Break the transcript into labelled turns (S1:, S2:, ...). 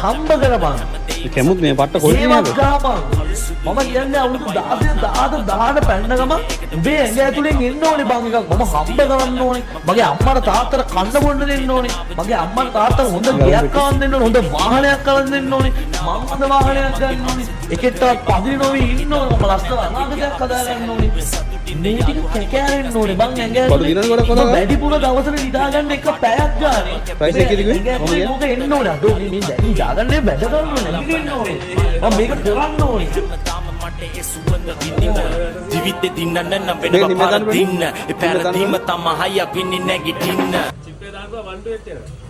S1: හම්බ කරපන්.
S2: කෙමුත් මේ පට්ට කොල්ලේ නේද?
S1: මම කියන්නේ අවුරුදු 10 පැන්න ගම උඹේ ඇඟ ඇතුලෙන් එන්න ඕනේ බං එකක්. මම හම්බ කරන්න ඕනේ. මගේ අම්මට තාත්තට කන්න බොන්න දෙන්න ඕනේ. මගේ අම්මට තාත්තට හොඳ ගෙයක් කවන්න දෙන්න ඕනේ. හොඳ වාහනයක් කවන්න දෙන්න ඕනේ. මම හොඳ වාහනයක් ගන්න ඕනේ. එකෙක්ට පදිරි නොවි ඉන්න ඕනේ. මම ලස්සන අනාගතයක් හදා ගන්න ඕනේ. මේ ටික කැකෑරෙන්න ඕනේ බං ඇඟ ඇතුලේ. වැඩිපුර දවසට නිදා ගන්න එක පැයක් ගානේ.
S2: ප්‍රයිස් එක කිව්වේ?
S1: මොකද එන්න ඕනේ. අඩෝ මේ දැන් නිදාගන්නේ වැඩ කරන්න ඕනේ. නැගිටින්න ඕනේ. මම මේක කරන්න ඕනේ.
S3: ජීවිතේ දින්නන්න නම් වෙනවා පාර දින්න. ඒ පැරදීම තමයි අපි නැගිටින්න.
S4: චිප්පේ දානවා 1 2 8 එනවා.